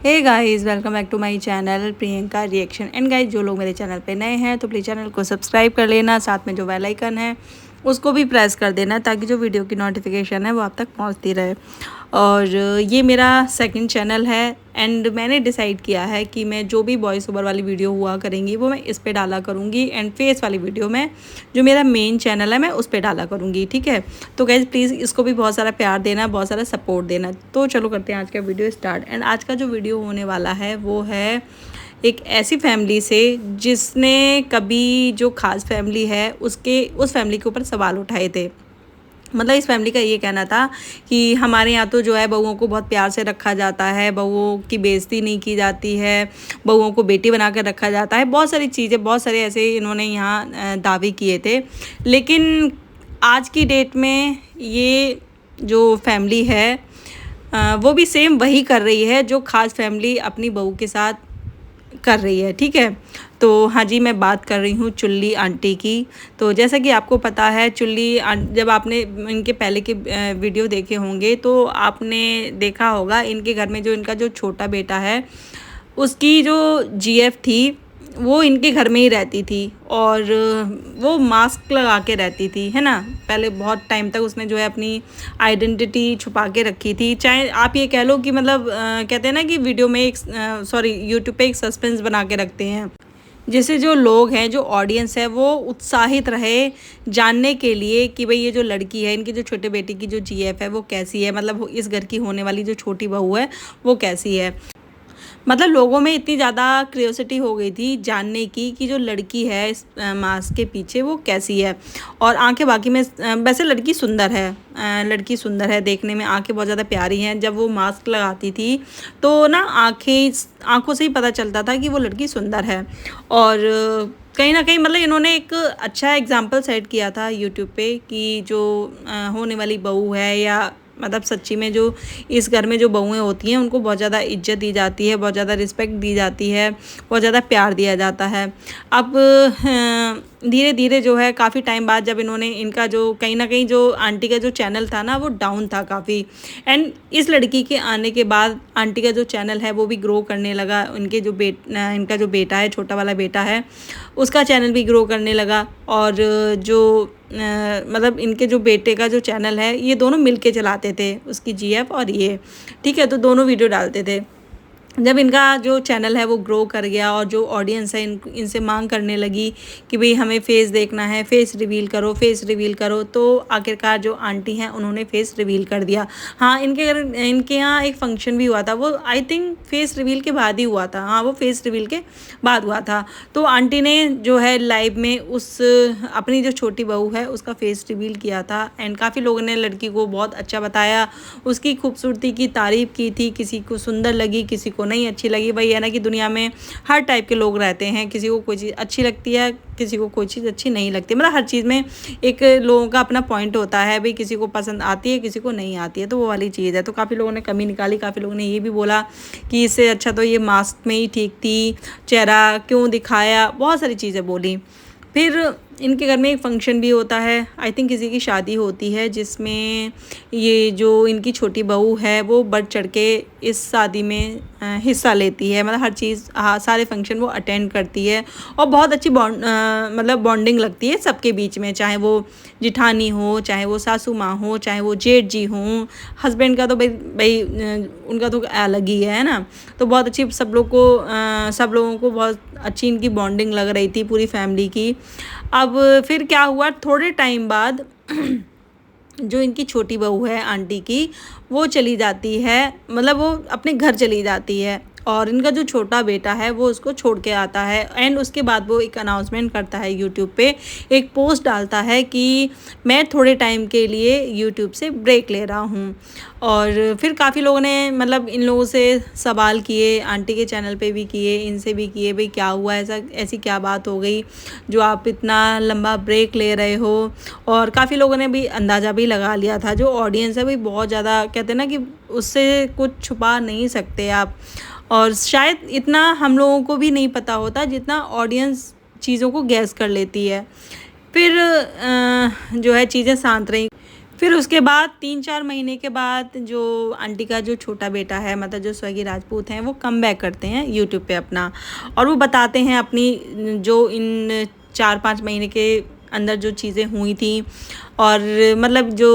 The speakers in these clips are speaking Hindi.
Hey guys, welcome back to my channel Priyanka reaction. And guys, जो लोग मेरे चैनल पे नए हैं तो प्लीज़ चैनल को सब्सक्राइब कर लेना, साथ में जो बेल आइकन है उसको भी प्रेस कर देना ताकि जो वीडियो की नोटिफिकेशन है वो आप तक पहुंचती रहे। और ये मेरा सेकंड चैनल है एंड मैंने डिसाइड किया है कि मैं जो भी वॉइस ओवर वाली वीडियो हुआ करेंगी वो मैं इस पे डाला करूँगी एंड फेस वाली वीडियो में जो मेरा मेन चैनल है मैं उस पे डाला करूँगी। ठीक है, तो गाइज़ प्लीज़ इसको भी बहुत सारा प्यार देना, बहुत सारा सपोर्ट देना। तो चलो करते हैं आज का वीडियो स्टार्ट। एंड आज का जो वीडियो होने वाला है वो है एक ऐसी फैमिली से जिसने कभी जो ख़ास फैमिली है उस फैमिली के ऊपर सवाल उठाए थे। मतलब इस फैमिली का ये कहना था कि हमारे यहाँ तो जो है बहुओं को बहुत प्यार से रखा जाता है, बहुओं की बेइज्जती नहीं की जाती है, बहुओं को बेटी बना कर रखा जाता है, बहुत सारी चीज़ें, बहुत सारे ऐसे इन्होंने यहाँ दावे किए थे। लेकिन आज की डेट में ये जो फैमिली है वो भी सेम वही कर रही है जो ख़ास फैमिली अपनी बहू के साथ कर रही है। ठीक है, तो हाँ जी, मैं बात कर रही हूँ चुल्ली आंटी की। तो जैसा कि आपको पता है जब आपने इनके पहले के वीडियो देखे होंगे तो आपने देखा होगा इनके घर में जो इनका जो छोटा बेटा है उसकी जो जीएफ थी वो इनके घर में ही रहती थी और वो मास्क लगा के रहती थी, है ना। पहले बहुत टाइम तक उसने जो है अपनी आइडेंटिटी छुपा के रखी थी। चाहे आप ये कह लो कि मतलब कहते हैं ना कि वीडियो में यूट्यूब पे एक सस्पेंस बना के रखते हैं, जिससे जो लोग हैं, जो ऑडियंस है वो उत्साहित रहे जानने के लिए कि भाई ये जो लड़की है, इनकी जो छोटे बेटी की जो जीएफ है वो कैसी है, मतलब इस घर की होने वाली जो छोटी बहू है वो कैसी है। मतलब लोगों में इतनी ज़्यादा क्यूरियोसिटी हो गई थी जानने की कि जो लड़की है इस मास्क के पीछे वो कैसी है। और आंखें बाकी में वैसे लड़की सुंदर है, देखने में आंखें बहुत ज़्यादा प्यारी हैं। जब वो मास्क लगाती थी तो ना आंखों से ही पता चलता था कि वो लड़की सुंदर है। और कहीं ना कहीं मतलब इन्होंने एक अच्छा एग्जाम्पल सेट किया था यूट्यूब पे कि जो होने वाली बहू है या मतलब सच्ची में जो इस घर में जो बहुएं होती हैं उनको बहुत ज़्यादा इज्जत दी जाती है, बहुत ज़्यादा रिस्पेक्ट दी जाती है, बहुत ज़्यादा प्यार दिया जाता है। अब धीरे धीरे जो है काफ़ी टाइम बाद जब इन्होंने इनका जो कहीं ना कहीं जो आंटी का जो चैनल था ना वो डाउन था काफ़ी, एंड इस लड़की के आने के बाद आंटी का जो चैनल है वो भी ग्रो करने लगा। इनका जो बेटा है, छोटा वाला बेटा है, उसका चैनल भी ग्रो करने लगा। और जो मतलब इनके जो बेटे का जो चैनल है ये दोनों मिलके चलाते थे, उसकी जीएफ और ये। ठीक है, तो दोनों वीडियो डालते थे। जब इनका जो चैनल है वो ग्रो कर गया और जो ऑडियंस है इनसे मांग करने लगी कि भाई हमें फेस देखना है, फेस रिवील करो, तो आखिरकार जो आंटी हैं उन्होंने फेस रिवील कर दिया। हाँ, इनके यहाँ एक फंक्शन भी हुआ था, वो आई थिंक फेस रिवील के बाद ही हुआ था। हाँ, वो फेस रिवील के बाद हुआ था। तो आंटी ने जो है लाइव में अपनी जो छोटी बहू है उसका फेस रिवील किया था एंड काफ़ी लोगों ने लड़की को बहुत अच्छा बताया, उसकी खूबसूरती की तारीफ़ की थी। किसी को सुंदर लगी, किसी को नहीं अच्छी लगी। भाई है ना कि दुनिया में हर टाइप के लोग रहते हैं, किसी को कोई चीज़ अच्छी लगती है, किसी को कोई चीज़ अच्छी नहीं लगती। मतलब हर चीज़ में एक लोगों का अपना पॉइंट होता है, भाई किसी को पसंद आती है, किसी को नहीं आती है, तो वो वाली चीज़ है। तो काफ़ी लोगों ने कमी निकाली, काफ़ी लोगों ने ये भी बोला कि इससे अच्छा तो ये मास्क में ही ठीक थी, चेहरा क्यों दिखाया, बहुत सारी चीज़ें बोली। फिर इनके घर में एक फ़ंक्शन भी होता है, आई थिंक किसी की शादी होती है, जिसमें ये जो इनकी छोटी बहू है वो बढ़ चढ़ के इस शादी में हिस्सा लेती है। मतलब हर चीज़, हाँ, सारे फंक्शन वो अटेंड करती है और बहुत अच्छी मतलब बॉन्डिंग लगती है सबके बीच में, चाहे वो जिठानी हो, चाहे वो सासू माँ हो, चाहे वो जेठ जी हों। हस्बैंड का तो भाई उनका तो अलग ही है ना। तो बहुत अच्छी सब लोगों को बहुत अच्छी इनकी बॉन्डिंग लग रही थी पूरी फैमिली की। अब फिर क्या हुआ, थोड़े टाइम बाद जो इनकी छोटी बहू है आंटी की, वो चली जाती है, मतलब वो अपने घर चली जाती है और इनका जो छोटा बेटा है वो उसको छोड़ के आता है। एंड उसके बाद वो एक अनाउंसमेंट करता है यूट्यूब पे, एक पोस्ट डालता है कि मैं थोड़े टाइम के लिए यूट्यूब से ब्रेक ले रहा हूँ। और फिर काफ़ी लोगों ने मतलब इन लोगों से सवाल किए, आंटी के चैनल पे भी किए, इनसे भी किए, भाई क्या हुआ, ऐसी क्या बात हो गई जो आप इतना लंबा ब्रेक ले रहे हो। और काफ़ी लोगों ने भी अंदाज़ा भी लगा लिया था, जो ऑडियंस है भाई बहुत ज़्यादा कहते हैं ना कि उससे कुछ छुपा नहीं सकते आप। और शायद इतना हम लोगों को भी नहीं पता होता जितना ऑडियंस चीज़ों को गैस कर लेती है। फिर जो है चीज़ें शांत रहीं। फिर उसके बाद 3-4 महीने के बाद जो आंटी का जो छोटा बेटा है, मतलब जो स्वर्गीय राजपूत हैं, वो कम बैक करते हैं यूट्यूब पे अपना, और वो बताते हैं अपनी जो इन 4-5 महीने के अंदर जो चीज़ें हुई थी। और मतलब जो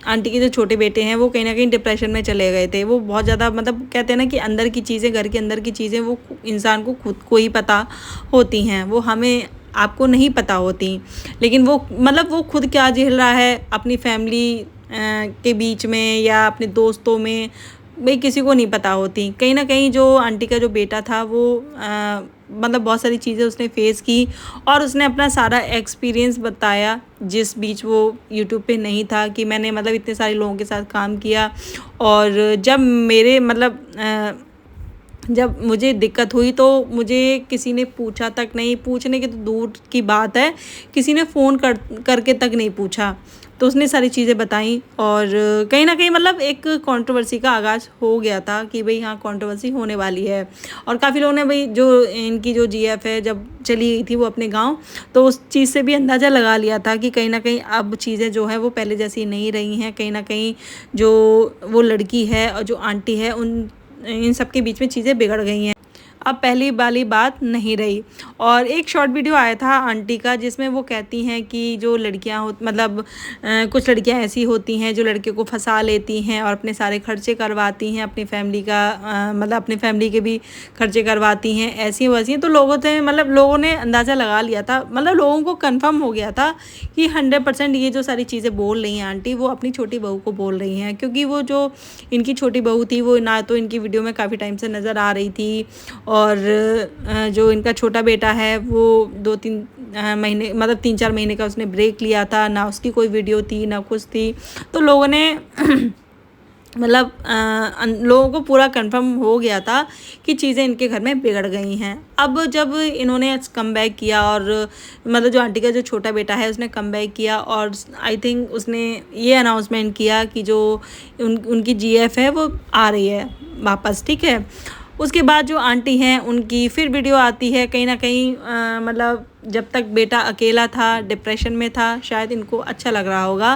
आंटी के जो छोटे बेटे हैं वो कहीं ना कहीं डिप्रेशन में चले गए थे। वो बहुत ज़्यादा, मतलब कहते हैं ना कि अंदर की चीज़ें, घर के अंदर की चीज़ें वो इंसान को खुद को ही पता होती हैं, वो हमें आपको नहीं पता होती। लेकिन वो मतलब वो खुद क्या झेल रहा है अपनी फैमिली के बीच में या अपने दोस्तों में, भाई किसी को नहीं पता होती। कहीं ना कहीं जो आंटी का जो बेटा था वो मतलब बहुत सारी चीज़ें उसने फेस की, और उसने अपना सारा एक्सपीरियंस बताया जिस बीच वो यूट्यूब पे नहीं था, कि मैंने मतलब इतने सारे लोगों के साथ काम किया, और जब मेरे मतलब जब मुझे दिक्कत हुई तो मुझे किसी ने पूछा तक नहीं, पूछने की तो दूर की बात है, किसी ने फ़ोन करके तक नहीं पूछा। तो उसने सारी चीज़ें बताई, और कहीं ना कहीं मतलब एक कंट्रोवर्सी का आगाज़ हो गया था कि भाई हाँ, कंट्रोवर्सी होने वाली है। और काफ़ी लोगों ने भाई जो इनकी जो जीएफ है जब चली गई थी वो अपने गांव, तो उस चीज़ से भी अंदाज़ा लगा लिया था कि कहीं ना कहीं अब चीज़ें जो है वो पहले जैसी नहीं रही हैं। कहीं ना कहीं जो वो लड़की है और जो आंटी है, इन सब के बीच में चीज़ें बिगड़ गई हैं, अब पहली वाली बात नहीं रही। और एक शॉर्ट वीडियो आया था आंटी का, जिसमें वो कहती हैं कि जो लड़कियां हो, मतलब कुछ लड़कियां ऐसी होती हैं जो लड़के को फंसा लेती हैं और अपने सारे खर्चे करवाती हैं, अपनी फैमिली का मतलब अपनी फैमिली के भी खर्चे करवाती हैं, ऐसी वैसी हैं। तो लोगों से मतलब लोगों ने अंदाज़ा लगा लिया था, मतलब लोगों को कंफर्म हो गया था कि 100% ये जो सारी चीज़ें बोल रही हैं आंटी, वो अपनी छोटी बहू को बोल रही हैं। क्योंकि वो जो इनकी छोटी बहू थी वो ना तो इनकी वीडियो में काफ़ी टाइम से नज़र आ रही थी, और जो इनका छोटा बेटा है वो 2-3 महीने, मतलब 3-4 महीने का उसने ब्रेक लिया था, ना उसकी कोई वीडियो थी ना कुछ थी। तो लोगों ने मतलब लोगों को पूरा कंफर्म हो गया था कि चीज़ें इनके घर में बिगड़ गई हैं। अब जब इन्होंने कम बैक किया, और मतलब जो आंटी का जो छोटा बेटा है उसने कम बैक किया, और आई थिंक उसने ये अनाउंसमेंट किया कि जो उनकी जीएफ है वो आ रही है वापस, ठीक है। उसके बाद जो आंटी हैं उनकी फिर वीडियो आती है। कहीं ना कहीं मतलब जब तक बेटा अकेला था, डिप्रेशन में था, शायद इनको अच्छा लग रहा होगा,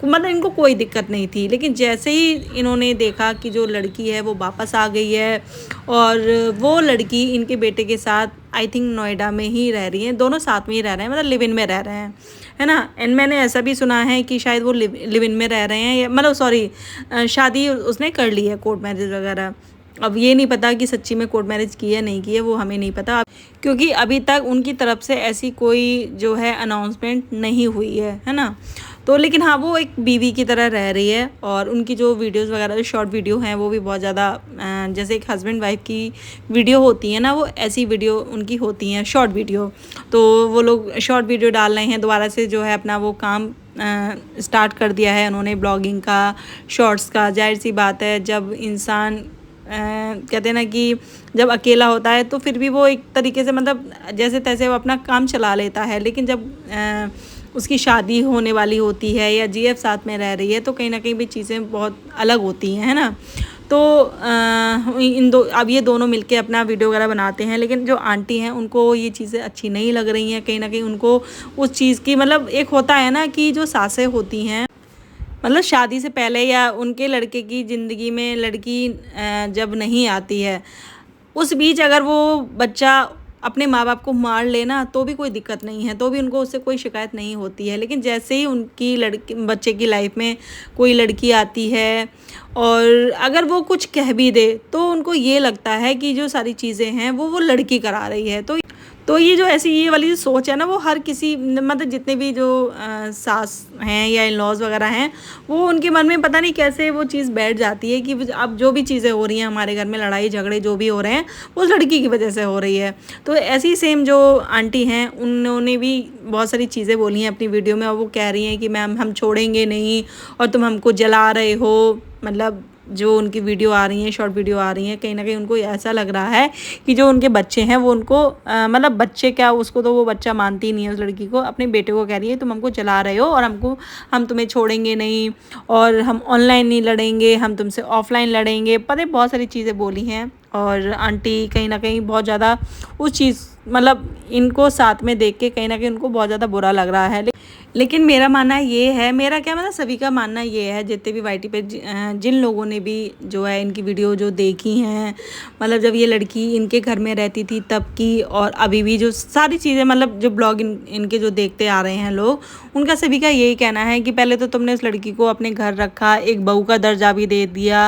मतलब इनको कोई दिक्कत नहीं थी। लेकिन जैसे ही इन्होंने देखा कि जो लड़की है वो वापस आ गई है, और वो लड़की इनके बेटे के साथ आई थिंक नोएडा में ही रह रही हैं, दोनों साथ में ही रह रहे हैं, मतलब लिव इन में रह रहे हैं, है ना। एंड मैंने ऐसा भी सुना है कि शायद वो लिव इन में रह रहे हैं, या मतलब सॉरी, शादी उसने कर ली है, कोर्ट मैरिज वगैरह। अब ये नहीं पता कि सच्ची में कोर्ट मैरिज की है नहीं की है, वो हमें नहीं पता, क्योंकि अभी तक उनकी तरफ से ऐसी कोई जो है अनाउंसमेंट नहीं हुई है ना। तो लेकिन हाँ, वो एक बीवी की तरह रह रही है, और उनकी जो वीडियोस वगैरह जो शॉर्ट वीडियो हैं वो भी बहुत ज़्यादा जैसे एक हस्बैंड वाइफ की वीडियो होती है ना, वो ऐसी वीडियो उनकी होती हैं, शॉर्ट वीडियो। तो वो लोग शॉर्ट वीडियो डाल रहे हैं, दोबारा से जो है अपना वो काम स्टार्ट कर दिया है उन्होंने, ब्लॉगिंग का, शॉर्ट्स का। जाहिर सी बात है, जब इंसान कहते हैं ना कि जब अकेला होता है तो फिर भी वो एक तरीके से मतलब जैसे तैसे वो अपना काम चला लेता है। लेकिन जब उसकी शादी होने वाली होती है या जीएफ साथ में रह रही है, तो कहीं ना कहीं भी चीज़ें बहुत अलग होती हैं, है ना। तो अब ये दोनों मिलके अपना वीडियो वगैरह बनाते हैं, लेकिन जो आंटी हैं उनको ये चीज़ें अच्छी नहीं लग रही हैं। कहीं ना कहीं उनको उस चीज़ की, मतलब एक होता है ना कि जो सासें होती हैं, मतलब शादी से पहले या उनके लड़के की ज़िंदगी में लड़की जब नहीं आती है, उस बीच अगर वो बच्चा अपने माँ बाप को मार लेना तो भी कोई दिक्कत नहीं है, तो भी उनको उससे कोई शिकायत नहीं होती है। लेकिन जैसे ही उनकी लड़की बच्चे की लाइफ में कोई लड़की आती है, और अगर वो कुछ कह भी दे, तो उनको ये लगता है कि जो सारी चीज़ें हैं वो लड़की करा रही है। तो ये जो ऐसी ये वाली जो सोच है ना, वो हर किसी, मतलब जितने भी जो सास हैं या इन लॉज वगैरह हैं, वो उनके मन में पता नहीं कैसे वो चीज़ बैठ जाती है कि अब जो भी चीज़ें हो रही हैं हमारे घर में, लड़ाई झगड़े जो भी हो रहे हैं, वो उस लड़की की वजह से हो रही है। तो ऐसी सेम जो आंटी हैं उन्होंने भी बहुत सारी चीज़ें बोली हैं अपनी वीडियो में, और वो कह रही हैं कि मैम हम छोड़ेंगे नहीं, और तुम हमको जला रहे हो। मतलब जो उनकी वीडियो आ रही हैं, शॉर्ट वीडियो आ रही हैं, कहीं ना कहीं उनको ऐसा लग रहा है कि जो उनके बच्चे हैं वो उनको मतलब बच्चे क्या, उसको तो वो बच्चा मानती नहीं है, उस लड़की को, अपने बेटे को कह रही है तुम हमको जला रहे हो, और हम तुम्हें छोड़ेंगे नहीं, और हम ऑनलाइन नहीं लड़ेंगे, हम तुमसे ऑफलाइन लड़ेंगे। पता है बहुत सारी चीज़ें बोली हैं, और आंटी कहीं ना कहीं बहुत ज़्यादा उस चीज़, मतलब इनको साथ में देख के कहीं ना कहीं उनको बहुत ज़्यादा बुरा लग रहा है। लेकिन मेरा मानना ये है, मेरा क्या मतलब सभी का मानना ये है, जितने भी वाईटी पे जिन लोगों ने भी जो है इनकी वीडियो जो देखी हैं, मतलब जब ये लड़की इनके घर में रहती थी तब की, और अभी भी जो सारी चीज़ें मतलब जो ब्लॉग इनके जो देखते आ रहे हैं लोग, उनका सभी का यही कहना है कि पहले तो तुमने उस लड़की को अपने घर रखा, एक बहू का दर्जा भी दे दिया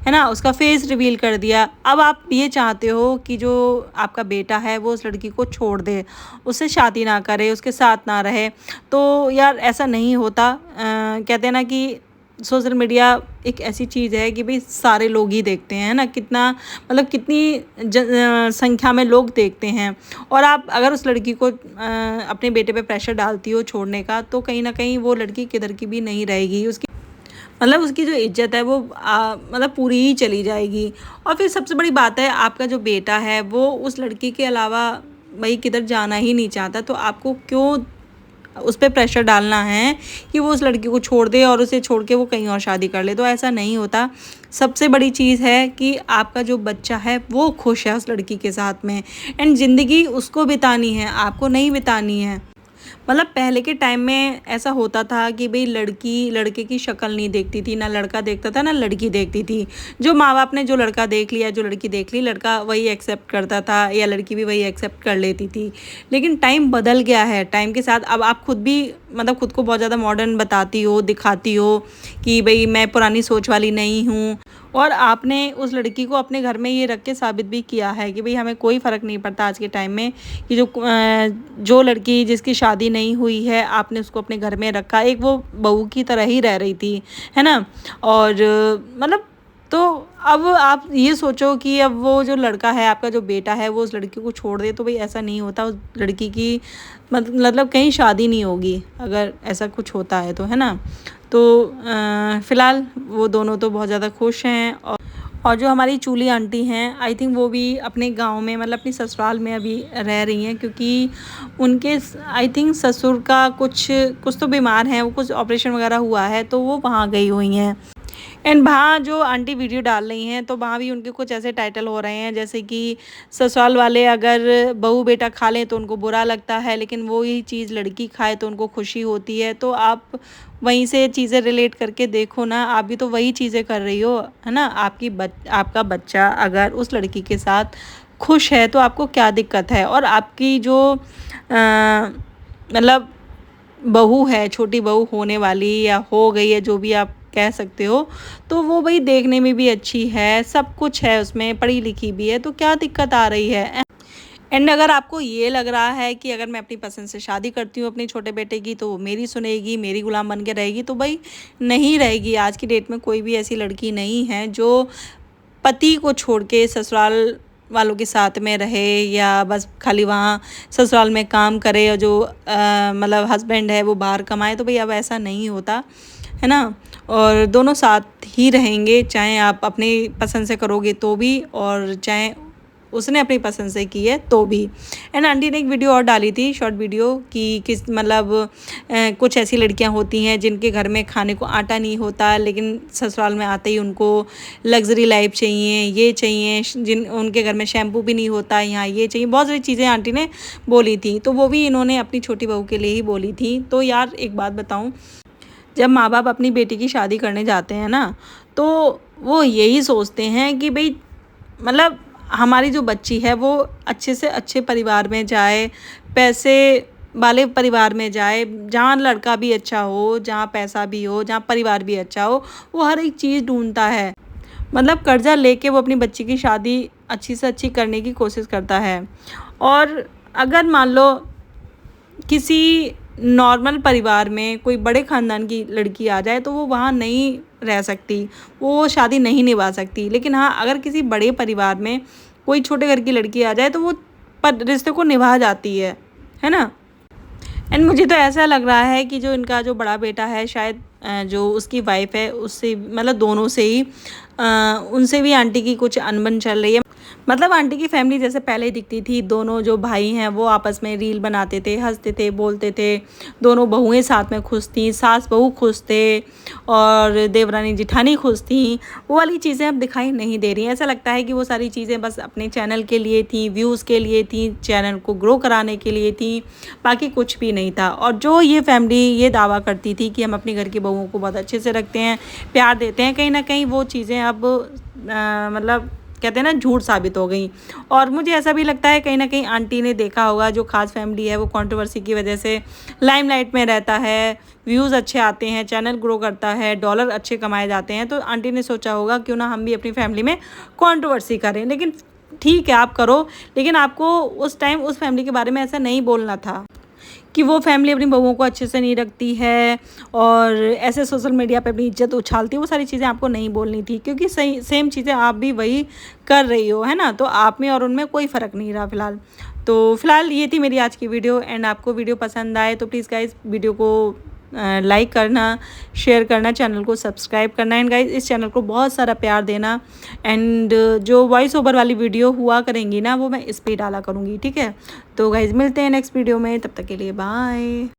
है ना, उसका फेस रिवील कर दिया, अब आप ये चाहते हो कि जो आपका बेटा है वो उस लड़की को छोड़ दे, उससे शादी ना करे, उसके साथ ना रहे। तो यार ऐसा नहीं होता। कहते हैं ना कि सोशल मीडिया एक ऐसी चीज़ है कि भाई सारे लोग ही देखते हैं ना, कितना मतलब कितनी संख्या में लोग देखते हैं, और आप अगर उस लड़की को अपने बेटे पे प्रेशर डालती हो छोड़ने का, तो कहीं ना कहीं वो लड़की किधर की भी नहीं रहेगी, उसकी मतलब उसकी जो इज्जत है वो मतलब पूरी ही चली जाएगी। और फिर सबसे बड़ी बात है, आपका जो बेटा है वो उस लड़की के अलावा भाई किधर जाना ही नहीं चाहता, तो आपको क्यों उस पर प्रेशर डालना है कि वो उस लड़की को छोड़ दे और उसे छोड़ के वो कहीं और शादी कर ले। तो ऐसा नहीं होता। सबसे बड़ी चीज़ है कि आपका जो बच्चा है वो खुश है उस लड़की के साथ में, एंड ज़िंदगी उसको बितानी है, आपको नहीं बितानी है। मतलब पहले के टाइम में ऐसा होता था कि भाई लड़की लड़के की शक्ल नहीं देखती थी, ना लड़का देखता था ना लड़की देखती थी। जो माँ बाप ने जो लड़का देख लिया, जो लड़की देख ली, लड़का वही एक्सेप्ट करता था या लड़की भी वही एक्सेप्ट कर लेती थी। लेकिन टाइम बदल गया है, टाइम के साथ अब आप खुद भी मतलब खुद को बहुत ज़्यादा मॉडर्न बताती हो, दिखाती हो कि भाई मैं पुरानी सोच वाली नहीं हूँ, और आपने उस लड़की को अपने घर में ये रख के साबित भी किया है कि भाई हमें कोई फ़र्क नहीं पड़ता आज के टाइम में कि जो लड़की जिसकी शादी नहीं हुई है, आपने उसको अपने घर में रखा, एक वो बहू की तरह ही रह रही थी, है ना। और मतलब तो अब आप ये सोचो कि अब वो जो लड़का है, आपका जो बेटा है, वो उस लड़की को छोड़ दे, तो भाई ऐसा नहीं होता। उस लड़की की मतलब कहीं शादी नहीं होगी अगर ऐसा कुछ होता है तो, है ना। तो फ़िलहाल वो दोनों तो बहुत ज़्यादा खुश हैं। और जो हमारी चूली आंटी हैं, आई थिंक वो भी अपने गांव में मतलब अपनी ससुराल में अभी रह रही हैं, क्योंकि उनके आई थिंक ससुर का कुछ तो बीमार हैं, वो कुछ ऑपरेशन वगैरह हुआ है, तो वो वहाँ गई हुई हैं। एंड वहाँ जो आंटी वीडियो डाल रही हैं, तो वहाँ भी उनके कुछ ऐसे टाइटल हो रहे हैं जैसे कि ससुराल वाले अगर बहू बेटा खा लें तो उनको बुरा लगता है, लेकिन वो ही चीज़ लड़की खाए तो उनको खुशी होती है। तो आप वहीं से चीज़ें रिलेट करके देखो ना, आप भी तो वही चीज़ें कर रही हो, है ना। आपका बच्चा अगर उस लड़की के साथ खुश है तो आपको क्या दिक्कत है। और आपकी जो मतलब बहू है, छोटी बहू होने वाली या हो गई है, जो भी आप कह सकते हो, तो वो भाई देखने में भी अच्छी है, सब कुछ है उसमें, पढ़ी लिखी भी है, तो क्या दिक्कत आ रही है। एंड अगर आपको ये लग रहा है कि अगर मैं अपनी पसंद से शादी करती हूँ अपने छोटे बेटे की, तो वो मेरी सुनेगी, मेरी गुलाम बन के रहेगी, तो भाई नहीं रहेगी। आज की डेट में कोई भी ऐसी लड़की नहीं है जो पति को छोड़ के ससुराल वालों के साथ में रहे, या बस खाली वहाँ ससुराल में काम करे, और जो मतलब हस्बैंड है वो बाहर कमाए। तो भाई अब ऐसा नहीं होता, है ना। और दोनों साथ ही रहेंगे, चाहे आप अपनी पसंद से करोगे तो भी, और चाहे उसने अपनी पसंद से की है तो भी। एंड आंटी ने एक वीडियो और डाली थी, शॉर्ट वीडियो, कि किस मतलब कुछ ऐसी लड़कियां होती हैं जिनके घर में खाने को आटा नहीं होता, लेकिन ससुराल में आते ही उनको लग्जरी लाइफ चाहिए, ये चाहिए, जिन उनके घर में शैम्पू भी नहीं होता, यहाँ ये चाहिए, बहुत सारी चीज़ें आंटी ने बोली थी। तो वो भी इन्होंने अपनी छोटी बहू के लिए ही बोली थी। तो यार एक बात बताऊँ, जब माँ बाप अपनी बेटी की शादी करने जाते हैं ना, तो वो यही सोचते हैं कि भाई मतलब हमारी जो बच्ची है वो अच्छे से अच्छे परिवार में जाए, पैसे वाले परिवार में जाए, जहाँ लड़का भी अच्छा हो, जहाँ पैसा भी हो, जहाँ परिवार भी अच्छा हो, वो हर एक चीज़ ढूंढता है। मतलब कर्जा लेके वो अपनी बच्ची की शादी अच्छी से अच्छी करने की कोशिश करता है। और अगर मान लो किसी नॉर्मल परिवार में कोई बड़े ख़ानदान की लड़की आ जाए, तो वो वहाँ नहीं रह सकती, वो शादी नहीं निभा सकती। लेकिन हाँ, अगर किसी बड़े परिवार में कोई छोटे घर की लड़की आ जाए, तो वो रिश्ते को निभा जाती है ना। एंड मुझे तो ऐसा लग रहा है कि जो इनका जो बड़ा बेटा है, शायद जो उसकी वाइफ है उससे मतलब दोनों से ही उनसे भी आंटी की कुछ अनबन चल रही है। मतलब आंटी की फैमिली जैसे पहले दिखती थी, दोनों जो भाई हैं वो आपस में रील बनाते थे, हंसते थे, बोलते थे, दोनों बहुएं साथ में खुश थी, सास बहू खुश थे और देवरानी जिठानी खुश थी। वो वाली चीज़ें अब दिखाई नहीं दे रही हैं। ऐसा लगता है कि वो सारी चीज़ें बस अपने चैनल के लिए थी, व्यूज़ के लिए थी, चैनल को ग्रो कराने के लिए थी, बाकी कुछ भी नहीं था। और जो ये फैमिली ये दावा करती थी कि हम अपने घर की बहुओं को बहुत अच्छे से रखते हैं, प्यार देते हैं, कहीं ना कहीं वो चीज़ें अब मतलब कहते हैं ना झूठ साबित हो गई। और मुझे ऐसा भी लगता है कहीं ना कहीं आंटी ने देखा होगा जो खास फैमिली है वो कंट्रोवर्सी की वजह से लाइमलाइट में रहता है, व्यूज़ अच्छे आते हैं, चैनल ग्रो करता है, डॉलर अच्छे कमाए जाते हैं, तो आंटी ने सोचा होगा क्यों ना हम भी अपनी फैमिली में कंट्रोवर्सी करें। लेकिन ठीक है आप करो, लेकिन आपको उस टाइम उस फैमिली के बारे में ऐसा नहीं बोलना था कि वो फैमिली अपनी बहुओं को अच्छे से नहीं रखती है और ऐसे सोशल मीडिया पे अपनी इज्जत उछालती है। वो सारी चीज़ें आपको नहीं बोलनी थी, क्योंकि सही सेम चीज़ें आप भी वही कर रही हो, है ना। तो आप में और उनमें कोई फ़र्क नहीं रहा फ़िलहाल। तो फ़िलहाल ये थी मेरी आज की वीडियो। एंड आपको वीडियो पसंद आए तो प्लीज़ गाइज़ वीडियो को लाइक करना, शेयर करना, चैनल को सब्सक्राइब करना। एंड गाइज इस चैनल को बहुत सारा प्यार देना। एंड जो वॉइस ओवर वाली वीडियो हुआ करेंगी ना वो मैं इस पर डाला करूँगी, ठीक है। तो गाइज मिलते हैं नेक्स्ट वीडियो में, तब तक के लिए बाय।